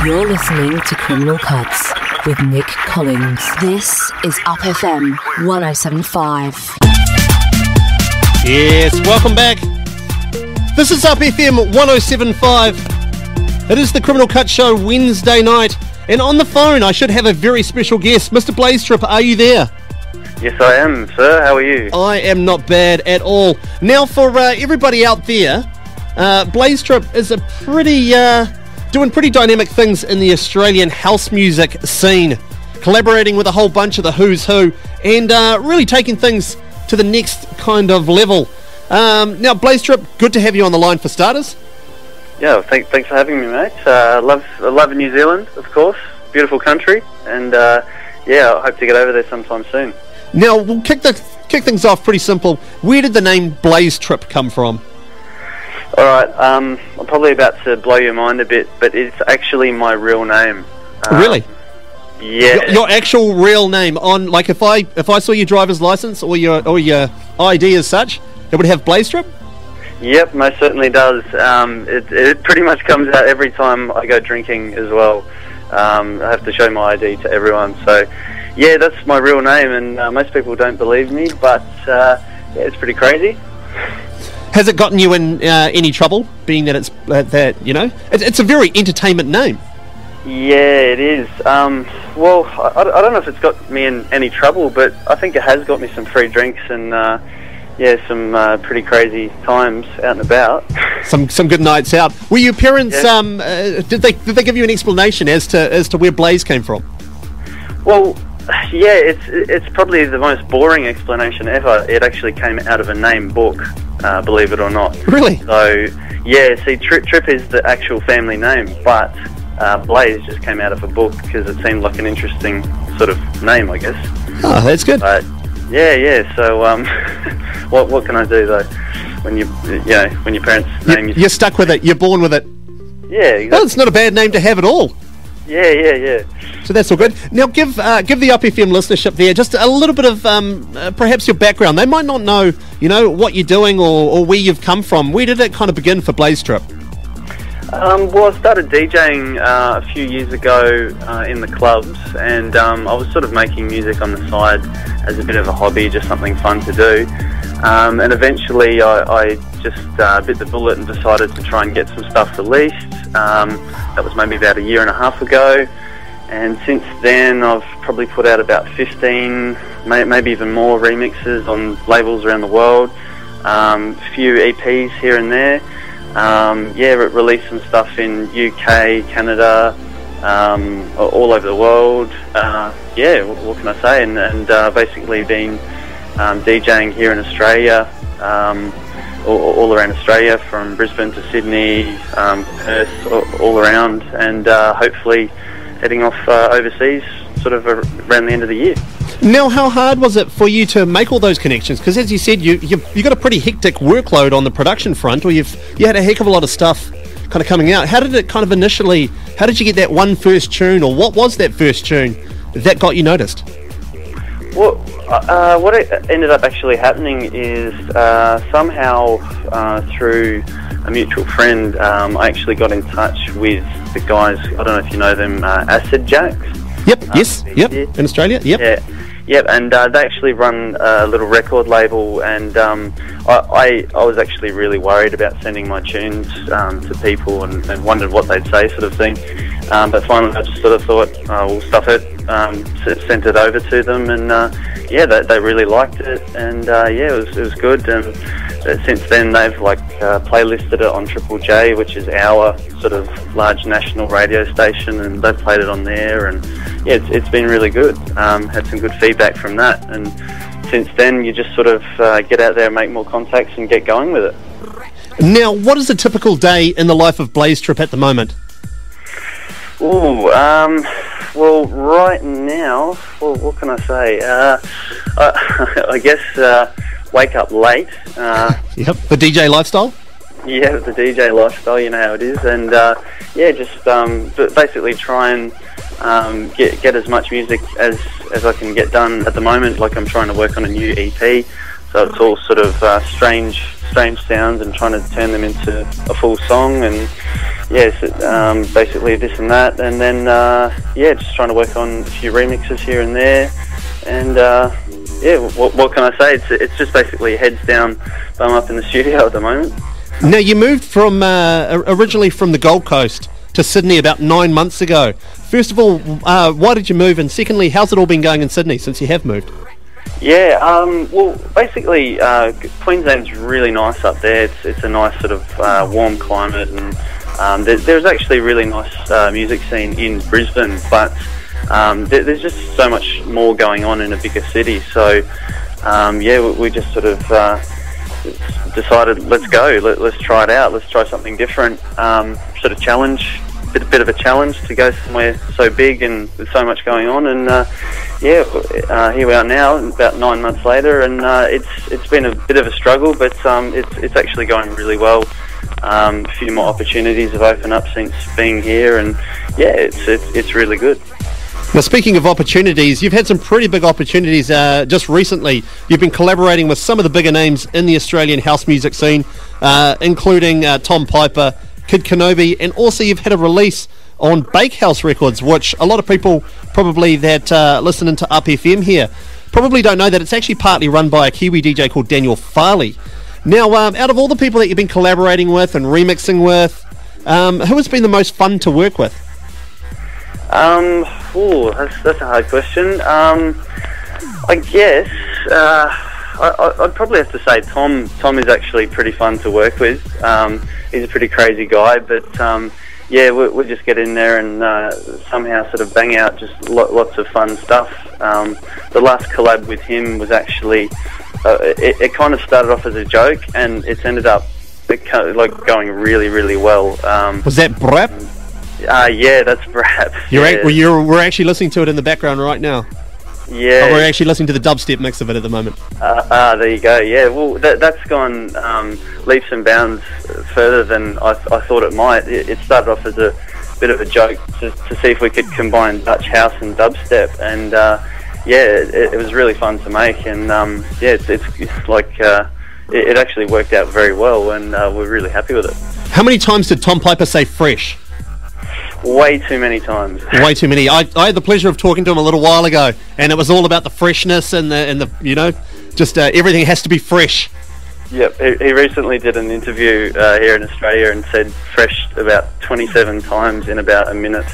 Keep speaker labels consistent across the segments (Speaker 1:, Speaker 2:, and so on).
Speaker 1: You're listening to Criminal Cuts with Nick Collings. This is Up FM 1075.
Speaker 2: Yes, welcome back. This is Up FM 1075. It is the Criminal Cuts show Wednesday night. And on the phone, I should have a very special guest. Mr. Blaze Tripp, are you there?
Speaker 3: Yes, I am, sir. How are you?
Speaker 2: I am not bad at all. Now, for everybody out there, Blaze Tripp is a doing pretty dynamic things in the Australian house music scene, collaborating with a whole bunch of the who's who, and really taking things to the next kind of level. Now, Blaze Tripp, good to have you on the line for starters.
Speaker 3: Yeah, thanks for having me, mate. I love New Zealand, of course. Beautiful country, and I hope to get over there sometime soon.
Speaker 2: Now, we'll kick things off pretty simple. Where did the name Blaze Tripp come from?
Speaker 3: All right, I'm probably about to blow your mind a bit, but it's actually my real name.
Speaker 2: Really?
Speaker 3: Yeah.
Speaker 2: Your actual real name on, like, if I saw your driver's license or your ID as such, it would have Blaze Tripp?
Speaker 3: Yep, most certainly does. It pretty much comes out every time I go drinking as well. I have to show my ID to everyone. So, yeah, that's my real name, and most people don't believe me, but it's pretty crazy.
Speaker 2: Has it gotten you in any trouble, being that it's it's a very entertainment name?
Speaker 3: Yeah, it is. Well, I don't know if it's got me in any trouble, but I think it has got me some free drinks and some pretty crazy times out and about.
Speaker 2: Some good nights out. Were your parents? Yeah. Did they give you an explanation as to where Blaze came from?
Speaker 3: Well, yeah, it's probably the most boring explanation ever. It actually came out of a name book, believe it or not.
Speaker 2: Really?
Speaker 3: So, yeah, see, Tripp is the actual family name, but Blaze just came out of a book because it seemed like an interesting sort of name, I guess.
Speaker 2: Oh, that's good.
Speaker 3: Yeah. So, what can I do though? When when your parents name you,
Speaker 2: you're stuck with it. You're born with it.
Speaker 3: Yeah. Exactly.
Speaker 2: Well, it's not a bad name to have at all.
Speaker 3: Yeah.
Speaker 2: So that's all good. Now, give the Up FM listenership there just a little bit of perhaps your background. They might not know, what you're doing or where you've come from. Where did it kind of begin for Blaze Tripp?
Speaker 3: Well, I started DJing a few years ago in the clubs, and I was sort of making music on the side as a bit of a hobby, just something fun to do. And eventually I just bit the bullet and decided to try and get some stuff released. That was maybe about a year and a half ago. And since then, I've probably put out about 15, maybe even more remixes on labels around the world. A few EPs here and there. Released some stuff in UK, Canada, all over the world. What can I say? And basically been DJing here in Australia, all around Australia, from Brisbane to Sydney, Perth, all around, and hopefully heading off overseas sort of around the end of the year.
Speaker 2: Now, how hard was it for you to make all those connections? Because as you said, you got a pretty hectic workload on the production front, or you had a heck of a lot of stuff kind of coming out. How did it kind of initially, how did you get that one first tune, or what was that first tune that got you noticed?
Speaker 3: Well, what ended up actually happening is somehow through a mutual friend, I actually got in touch with the guys, I don't know if you know them, Acid Jacks.
Speaker 2: Yep, in Australia, yep.
Speaker 3: Yep, and they actually run a little record label, and I was actually really worried about sending my tunes to people and wondered what they'd say, sort of thing. But finally I just sort of thought, we'll stuff it, sent it over to them, and they really liked it, and it was good. And since then they've playlisted it on Triple J, which is our sort of large national radio station, and they've played it on there, and it's been really good. Had some good feedback from that, and since then you just sort of get out there and make more contacts and get going with it.
Speaker 2: Now, what is a typical day in the life of Blaze Tripp at the moment?
Speaker 3: Well, right now, what can I say? I guess wake up late.
Speaker 2: Yep, the DJ lifestyle?
Speaker 3: Yeah, the DJ lifestyle, you know how it is. And just basically try and get as much music as I can get done at the moment. Like, I'm trying to work on a new EP, so it's all sort of strange sounds and trying to turn them into a full song. And basically this and that, and then just trying to work on a few remixes here and there, and what can I say? It's just basically heads down, bum up in the studio at the moment.
Speaker 2: Now, you moved from originally from the Gold Coast to Sydney about 9 months ago. First of all, why did you move? And secondly, how's it all been going in Sydney since you have moved?
Speaker 3: Yeah, well, basically, Queensland's really nice up there. It's a nice sort of warm climate, and there's actually a really nice music scene in Brisbane, but there's just so much more going on in a bigger city. So, we just sort of decided, let's go, let's try it out, let's try something different, sort of challenge. Bit of a challenge to go somewhere so big and with so much going on, and here we are now, about 9 months later, and it's been a bit of a struggle, but it's actually going really well. A few more opportunities have opened up since being here, and it's really good.
Speaker 2: Now, speaking of opportunities, you've had some pretty big opportunities just recently. You've been collaborating with some of the bigger names in the Australian house music scene, including Tom Piper, Kid Kenobi, and also you've had a release on Bakehouse Records, which a lot of people probably that listening to Up FM here probably don't know that it's actually partly run by a Kiwi DJ called Daniel Farley. Now, out of all the people that you've been collaborating with and remixing with, who has been the most fun to work with?
Speaker 3: That's a hard question. I guess I'd probably have to say Tom. Tom is actually pretty fun to work with. He's a pretty crazy guy, but we'll just get in there and somehow sort of bang out just lots of fun stuff. The last collab with him was actually, it kind of started off as a joke, and it's ended up going really, really well.
Speaker 2: Was that Brap?
Speaker 3: Yeah, that's Brap.
Speaker 2: We're actually listening to it in the background right now.
Speaker 3: Yeah.
Speaker 2: We're actually listening to the dubstep mix of it at the moment.
Speaker 3: There you go. Yeah, well, that's gone leaps and bounds further than I thought it might. It started off as a bit of a joke to see if we could combine Dutch house and dubstep, and it was really fun to make, and it's like it actually worked out very well, and we're really happy with it.
Speaker 2: How many times did Tom Piper say fresh?
Speaker 3: Way too many times.
Speaker 2: Way too many. I had the pleasure of talking to him a little while ago, and it was all about the freshness and the just everything has to be fresh.
Speaker 3: Yep, he recently did an interview here in Australia and said fresh about 27 times in about a minute.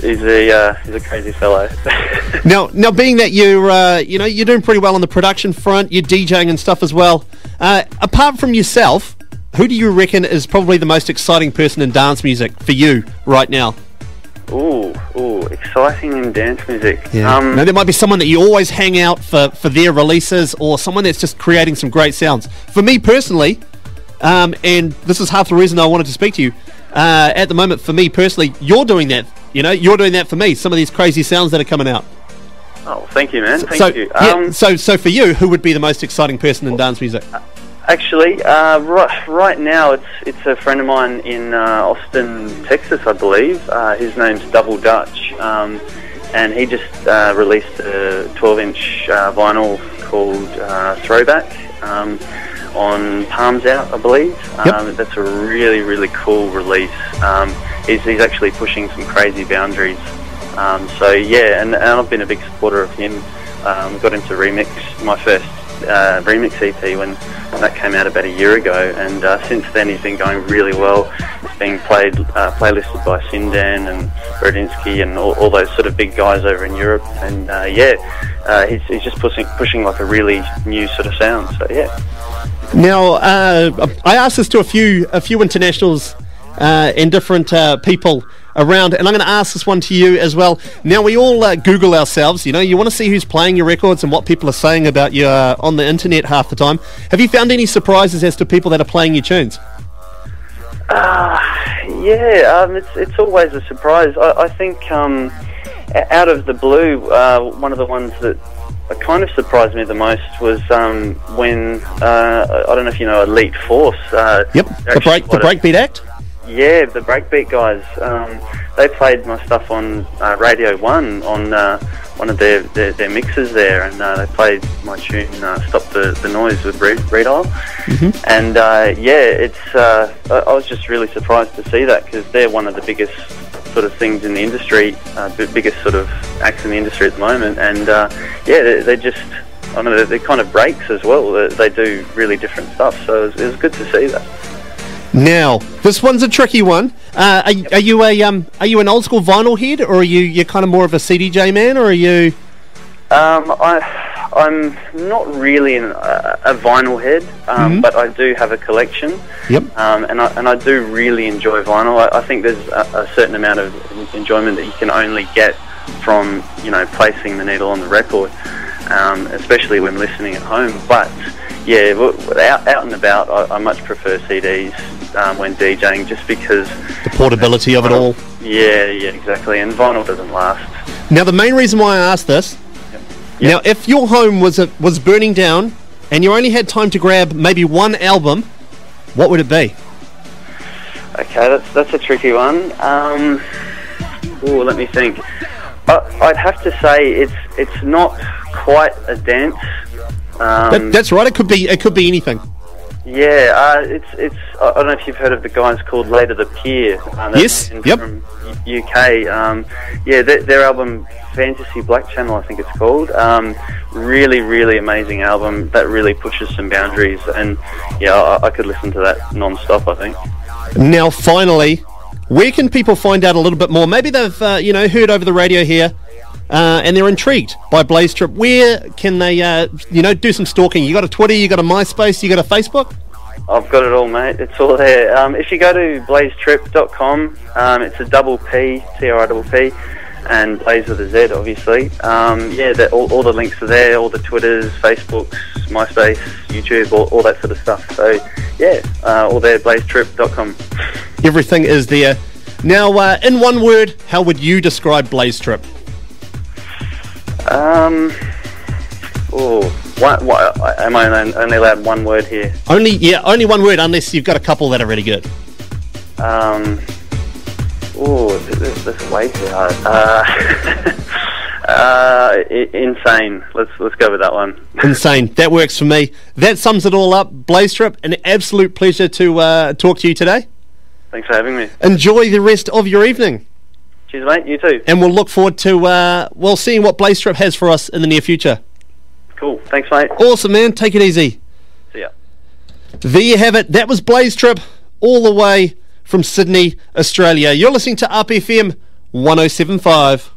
Speaker 3: He's a crazy fellow.
Speaker 2: Now, being that you're doing pretty well on the production front, you're DJing and stuff as well. Apart from yourself, who do you reckon is probably the most exciting person in dance music for you right now?
Speaker 3: Ooh, exciting in dance music.
Speaker 2: Yeah. Now, there might be someone that you always hang out for their releases, or someone that's just creating some great sounds. For me personally, and this is half the reason I wanted to speak to you, at the moment, for me personally, you're doing that. You're doing that for me, some of these crazy sounds that are coming out.
Speaker 3: Oh, thank you, man. Thank you.
Speaker 2: So for you, who would be the most exciting person in dance music?
Speaker 3: Actually, right now it's a friend of mine in Austin, Texas, I believe. His name's Double Dutch, and he just released a 12-inch vinyl called Throwback on Palms Out, I believe.
Speaker 2: Yep.
Speaker 3: That's a really, really cool release. He's actually pushing some crazy boundaries. And I've been a big supporter of him. Got him to remix my first remix EP when that came out about a year ago, and since then he's been going really well. It's being playlisted by Sindan and Brodinsky and all those sort of big guys over in Europe, and he's just pushing like a really new sort of sound. So yeah.
Speaker 2: Now, I asked this to a few internationals and different people around, and I'm going to ask this one to you as well. Now, we all Google ourselves, you want to see who's playing your records and what people are saying about you on the internet half the time. Have you found any surprises as to people that are playing your tunes?
Speaker 3: It's always a surprise. I think out of the blue, one of the ones that kind of surprised me the most was when, I don't know if you know Elite Force.
Speaker 2: Yep, the Breakbeat Act?
Speaker 3: Yeah, the breakbeat guys. They played my stuff on Radio 1 on one of their mixes there, and they played my tune Stop the Noise with Redile. And I was just really surprised to see that, because they're one of the biggest sort of things in the industry, biggest sort of acts in the industry at the moment. And they're just, I mean, they're kind of breaks as well. They do really different stuff, so it was good to see that.
Speaker 2: Now, this one's a tricky one. Are you an old school vinyl head, or are you kind of more of a CDJ man, or are you?
Speaker 3: I'm not really a vinyl head, but I do have a collection.
Speaker 2: Yep.
Speaker 3: And I do really enjoy vinyl. I think there's a certain amount of enjoyment that you can only get from, you know, placing the needle on the record, especially when listening at home. But yeah, out and about, I much prefer CDs when DJing, just because
Speaker 2: the portability of it all.
Speaker 3: Yeah, exactly. And vinyl doesn't last.
Speaker 2: Now, the main reason why I asked this. Now, if your home was burning down and you only had time to grab maybe one album, what would it be?
Speaker 3: Okay, that's a tricky one. Let me think. I'd have to say it's not quite a dance.
Speaker 2: That's right. It could be anything.
Speaker 3: Yeah, it's. I don't know if you've heard of the guys called Later the Pier.
Speaker 2: Yes. Yep.
Speaker 3: From UK. Their album Fantasy Black Channel, I think it's called. Really, really amazing album that really pushes some boundaries, and yeah, I could listen to that non-stop, I think.
Speaker 2: Now, finally, where can people find out a little bit more? Maybe they've heard over the radio here, and they're intrigued by Blaze Tripp. Where can they do some stalking? You got a Twitter, you got a MySpace, you got a Facebook?
Speaker 3: I've got it all, mate. It's all there. If you go to blazetripp.com, it's a double P, Tripp, and Blaze with a Z, obviously. All the links are there, all the Twitters, Facebooks, MySpace, YouTube, all that sort of stuff. So, all there, blazetripp.com.
Speaker 2: Everything is there. Now, in one word, how would you describe Blaze Tripp? Am I only allowed one word here? Only one word, unless you've got a couple that are really good.
Speaker 3: That's way too hard. Insane. Let's go with that one.
Speaker 2: Insane. That works for me. That sums it all up. Blaze Tripp, an absolute pleasure to talk to you today.
Speaker 3: Thanks for having me.
Speaker 2: Enjoy the rest of your evening.
Speaker 3: Cheers, mate. You too.
Speaker 2: And we'll look forward to seeing what Blaze Tripp has for us in the near future.
Speaker 3: Cool. Thanks, mate.
Speaker 2: Awesome, man. Take it easy.
Speaker 3: See ya.
Speaker 2: There you have it. That was Blaze Tripp, all the way from Sydney, Australia. You're listening to Up FM 107.5.